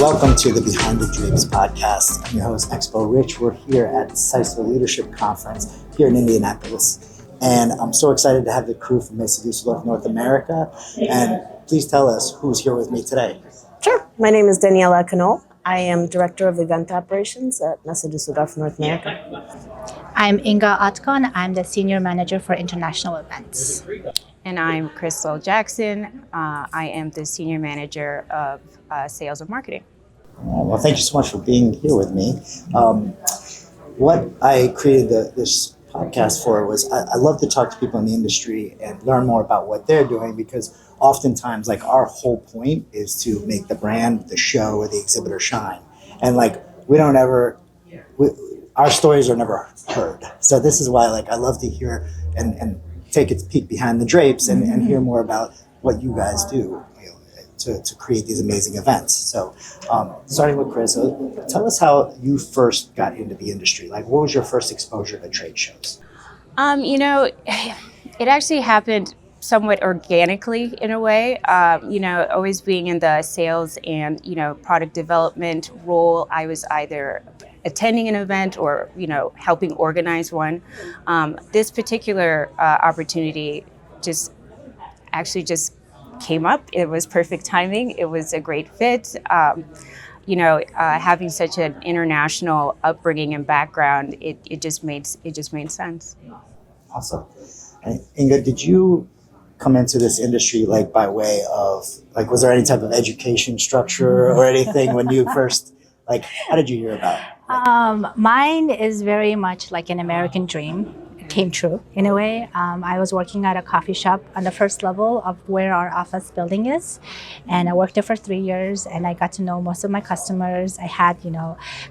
Welcome to the Behind the Drapes podcast. I'm your host, Expo Rich. We're here at the SISO Leadership Conference here in Indianapolis. And I'm so excited to have the crew from Messe Dusseldorf, North America. And please tell us who's here with me today. Sure. My name is Daniela Knoll. I am Director of Event Operations at Messe Dusseldorf, North America. I'm Inga Otgon. I'm the Senior Manager for International Events. And I'm Krys Jackson. I am the Senior Manager of Sales and Marketing. Well, thank you so much for being here with me. What I created this podcast for was I love to talk to people in the industry and learn more about what they're doing, because oftentimes, like, our whole point is to make the brand, the show, or the exhibitor shine. And our stories are never heard. So this is why, I love to hear and take a peek behind the drapes and hear more about what you guys do, to create these amazing events. So starting with Krys, tell us how you first got into the industry. What was your first exposure to trade shows? It actually happened somewhat organically in a way. Always being in the sales and, product development role, I was either attending an event or, helping organize one. This particular opportunity just came up. It was perfect timing. It was a great fit. Having such an international upbringing and background, it just made sense. Awesome. And Inga, did you come into this industry by way of was there any type of education structure or anything when you first how did you hear about it? Mine is very much like an American dream. It came true in a way. I was working at a coffee shop on the first level of where our office building is, and I worked there for 3 years, and I got to know most of my customers. I had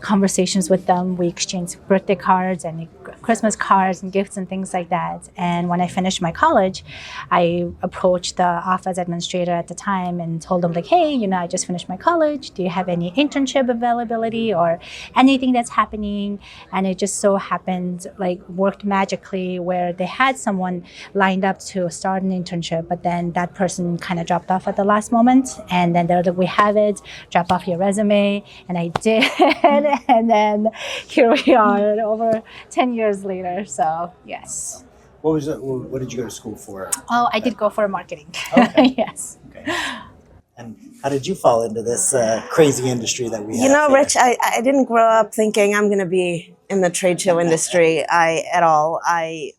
conversations with them. We exchanged birthday cards and Christmas cards and gifts and things like that. And when I finished my college, I approached the office administrator at the time and told them hey, I just finished my college. Do you have any internship availability or anything that's happening? And it just so happened worked magically where they had someone lined up to start an internship, but then that person kind of dropped off at the last moment. And then they're like, we have it, drop off your resume. And I did. And then here we are over 10 years later. So yes. What was it? What did you go to school for? Oh, I did go for marketing. Okay. Yes. Okay. And how did you fall into this crazy industry that we have? Rich, I didn't grow up thinking I'm going to be in the trade show industry at all. I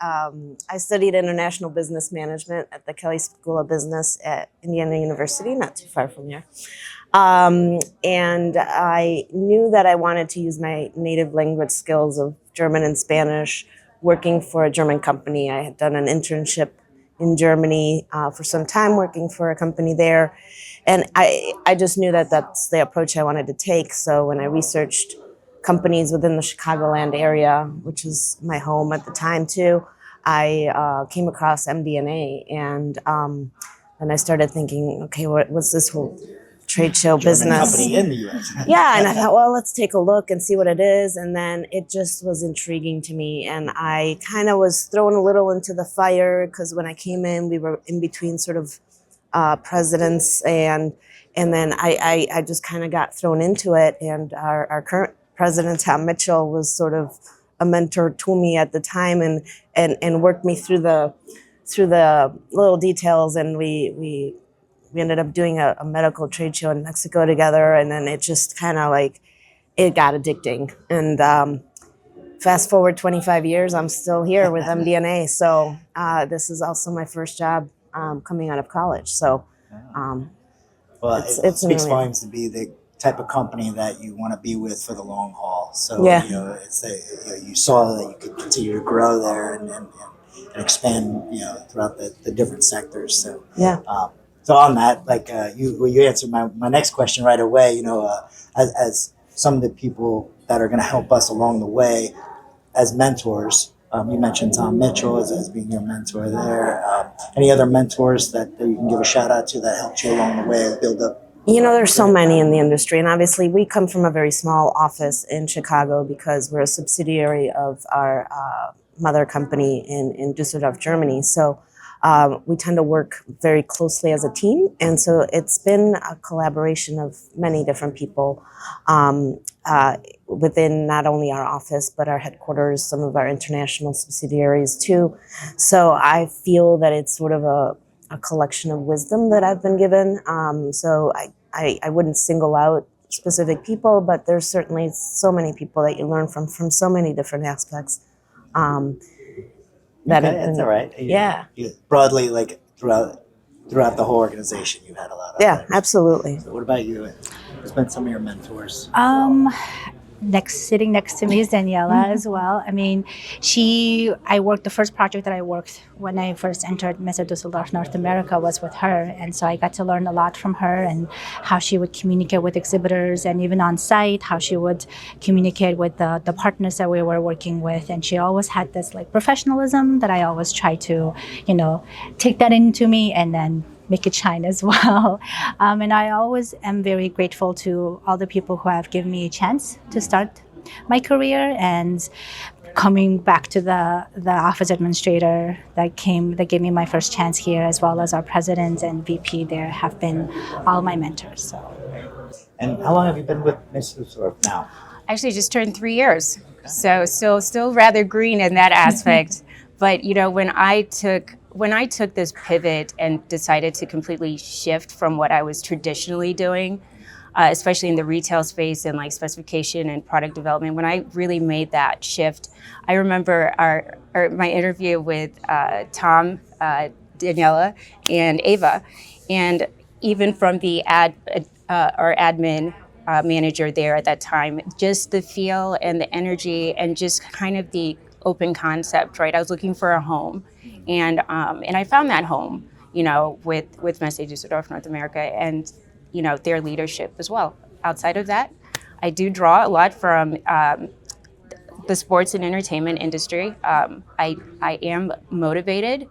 studied international business management at the Kelley School of Business at Indiana University, not too far from here. And I knew that I wanted to use my native language skills of German and Spanish working for a German company. I had done an internship in Germany for some time working for a company there. And I just knew that that's the approach I wanted to take. So when I researched companies within the Chicagoland area, which is my home at the time too, I came across MD&A, and I started thinking, okay, what's this whole trade show German business? Company in the U.S. Yeah, and I thought, well, let's take a look and see what it is. And then it just was intriguing to me, and I kind of was thrown a little into the fire because when I came in, we were in between sort of presidents, and then I just kind of got thrown into it. And our current president, Tom Mitchell, was sort of a mentor to me at the time, and worked me through the little details. And we ended up doing a medical trade show in Mexico together, and then it just kind of it got addicting. And fast forward 25 years, I'm still here with MD&A. So this is also my first job coming out of college. So it speaks volumes to be the type of company that you want to be with for the long haul. So yeah. You saw that you could continue to grow there and expand throughout the different sectors. So yeah. So on that, you answered my next question right away. As some of the people that are going to help us along the way as mentors. You mentioned Tom Mitchell as being your mentor there. Any other mentors that you can give a shout out to that helped you along the way and build up? There's so many in the industry, and obviously we come from a very small office in Chicago because we're a subsidiary of our mother company in Dusseldorf, Germany. So we tend to work very closely as a team. And so it's been a collaboration of many different people within not only our office, but our headquarters, some of our international subsidiaries too. So I feel that it's sort of a collection of wisdom that I've been given. So I wouldn't single out specific people, but there's certainly so many people that you learn from so many different aspects. That's all right. Yeah. You broadly, like throughout the whole organization, you had a lot of Yeah, others. absolutely. So what about you? Who's been some of your mentors? Sitting next to me is Daniela as well. I mean, the first project that I worked when I first entered Messe Dusseldorf, North America, was with her. And so I got to learn a lot from her and how she would communicate with exhibitors and even on site, how she would communicate with the partners that we were working with. And she always had this like professionalism that I always try to, take that into me and then make it shine as well. And I always am very grateful to all the people who have given me a chance to start my career, and coming back to the office administrator that gave me my first chance here, as well as our president and VP there have been all my mentors. So. And how long have you been with Messe Dusseldorf now? Actually, just turned 3 years, so still rather green in that aspect. But when I took this pivot and decided to completely shift from what I was traditionally doing, especially in the retail space and like specification and product development, when I really made that shift, I remember my interview with Tom, Daniela, and Ava, and even from the our admin manager there at that time, just the feel and the energy and just kind of the open concept, right? I was looking for a home, and I found that home, with Messe Dusseldorf North America, and their leadership as well. Outside of that, I do draw a lot from the sports and entertainment industry. I am motivated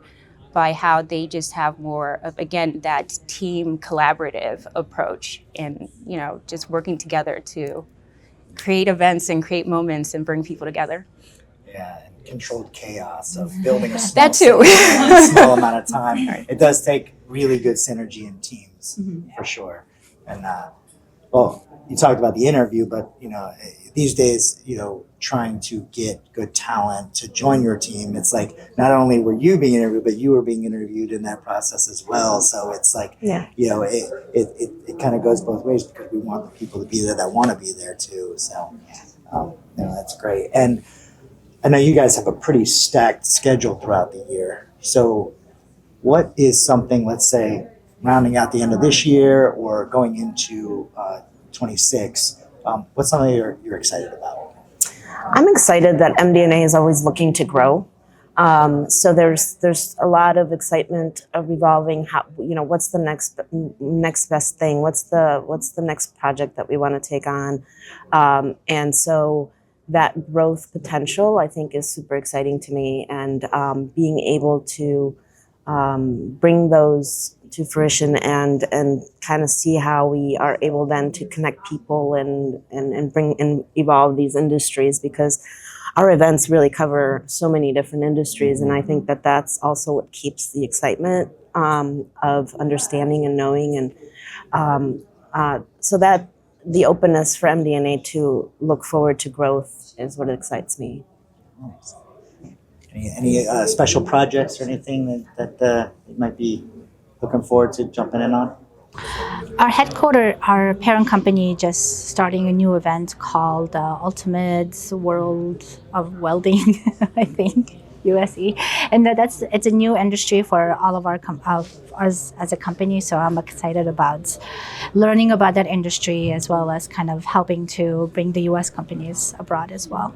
by how they just have more of, again, that team collaborative approach, and just working together to create events and create moments and bring people together. Yeah, and controlled chaos of building a small That too. city in a small amount of time. It does take really good synergy in teams, for sure. And you talked about the interview, but these days, trying to get good talent to join your team, it's like not only were you being interviewed, but you were being interviewed in that process as well. So it's like, it kind of goes both ways, because we want the people to be there that want to be there too. So, that's great. And I know you guys have a pretty stacked schedule throughout the year. So what is something, let's say, rounding out the end of this year or going into 26, what's something you're excited about? I'm excited that MDNA is always looking to grow. So there's a lot of excitement of evolving. How what's the next best thing? What's the next project that we want to take on? And so that growth potential, I think, is super exciting to me, and being able to bring those to fruition and kind of see how we are able then to connect people and bring and evolve these industries, because our events really cover so many different industries, and I think that that's also what keeps the excitement of understanding and knowing, and so that the openness for MDNA to look forward to growth is what excites me. Nice. Any special projects or anything that you might be looking forward to jumping in on? Our parent company, just starting a new event called Ultimate World of Welding, I think, USE, and it's a new industry for all of us as a company. So I'm excited about learning about that industry, as well as kind of helping to bring the US companies abroad as well.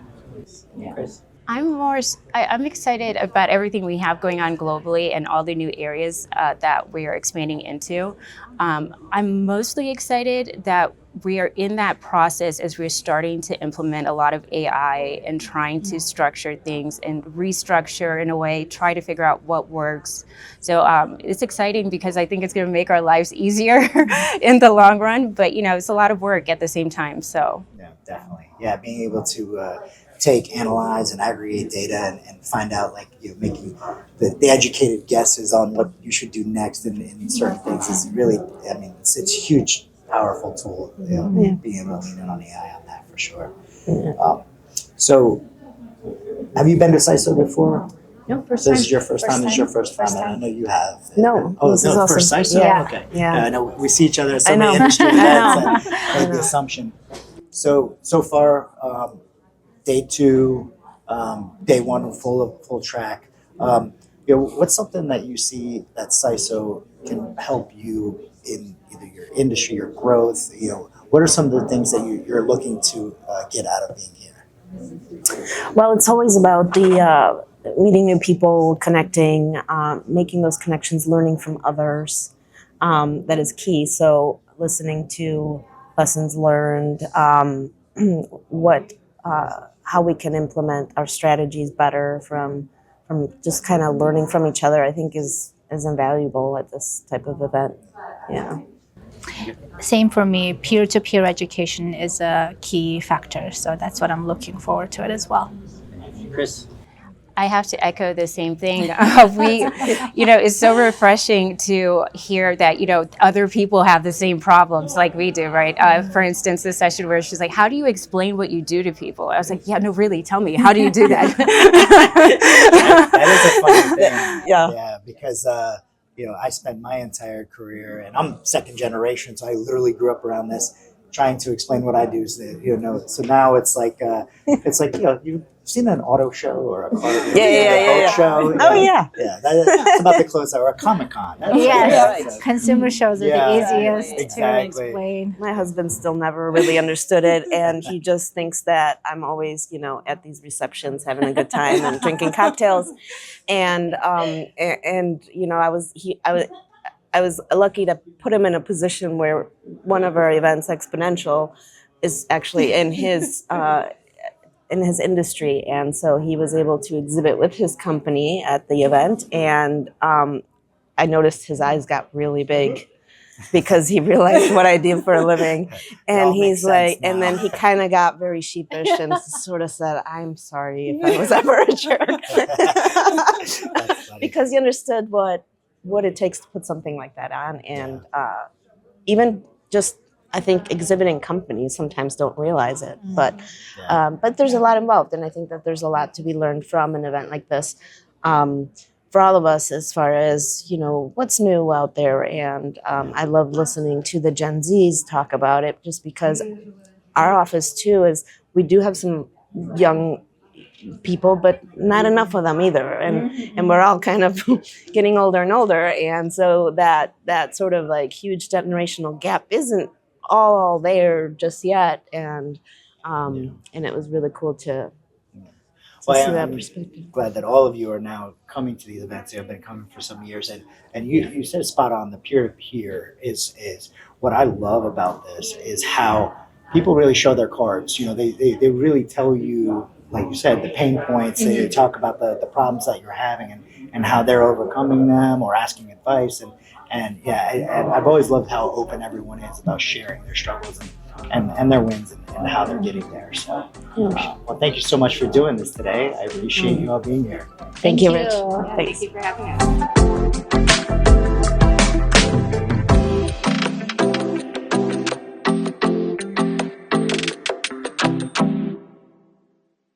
Yeah. Krys? I'm excited about everything we have going on globally and all the new areas that we are expanding into. I'm mostly excited that we are in that process as we're starting to implement a lot of AI and trying to structure things and restructure in a way, try to figure out what works. So it's exciting because I think it's going to make our lives easier in the long run, but it's a lot of work at the same time. So Yeah, definitely. Yeah, being able to analyze, and aggregate data and find out, like, making the educated guesses on what you should do next in certain things is really, I mean, it's a huge, powerful tool, being able to lean in on AI on that for sure. So, have you been to SISO before? No, first This time. is your first time. This is your first time. First And I time. know you have. No, Oh, this is no, awesome. first SISO? Yeah, Okay. yeah. I know we see each other at I so many know. industry I events know. and made the assumption. So far, day 2, day 1, full track. What's something that you see that SISO can help you in either your industry, your growth? What are some of the things that you're looking to get out of being here? Well, it's always about the meeting new people, connecting, making those connections, learning from others. That is key. So listening to lessons learned, how we can implement our strategies better from just kind of learning from each other, I think is invaluable at this type of event. Yeah. Same for me. Peer-to-peer education is a key factor, so that's what I'm looking forward to it as well. Krys? I have to echo the same thing. It's so refreshing to hear that, other people have the same problems like we do, right? For instance, the session where she's like, how do you explain what you do to people? I was like, yeah, no, really, tell me, how do you do that? That is a funny thing. Yeah. Yeah, because I spent my entire career, and I'm second generation, so I literally grew up around this, trying to explain what I do. So now it's like you've seen an auto show or a car boat show. Oh yeah. Yeah, that's about the closest, or a Comic-Con. Yes, consumer shows are Yeah, the easiest exactly. to explain. My husband still never really understood it, and he just thinks that I'm always, at these receptions having a good time and drinking cocktails, and I was lucky to put him in a position where one of our events, Exponential, is actually in his industry, and so he was able to exhibit with his company at the event, and I noticed his eyes got really big because he realized what I do for a living, and he's like, and then he kind of got very sheepish and sort of said, "I'm sorry if I was ever a jerk," because he understood what it takes to put something like that on, and even just, I think, exhibiting companies sometimes don't realize it, but there's a lot involved, and I think that there's a lot to be learned from an event like this, for all of us, as far as what's new out there. And I love listening to the Gen Zs talk about it, just because our office too is, we do have some young people, but not enough of them either, and we're all kind of getting older and older, and so that sort of like huge generational gap isn't all there just yet, and it was really cool to see that perspective. Glad that all of you are now coming to these events. You've been coming for some years, and you said spot on. The peer-to-peer is what I love about this, is how people really show their cards. They really tell you, like you said, the pain points. They talk about the problems that you're having and how they're overcoming them or asking advice. And I've always loved how open everyone is about sharing their struggles and their wins and how they're getting there. So, well, thank you so much for doing this today. I appreciate you all being here. Thank you, Rich. Yeah, Thanks. Thank you for having us.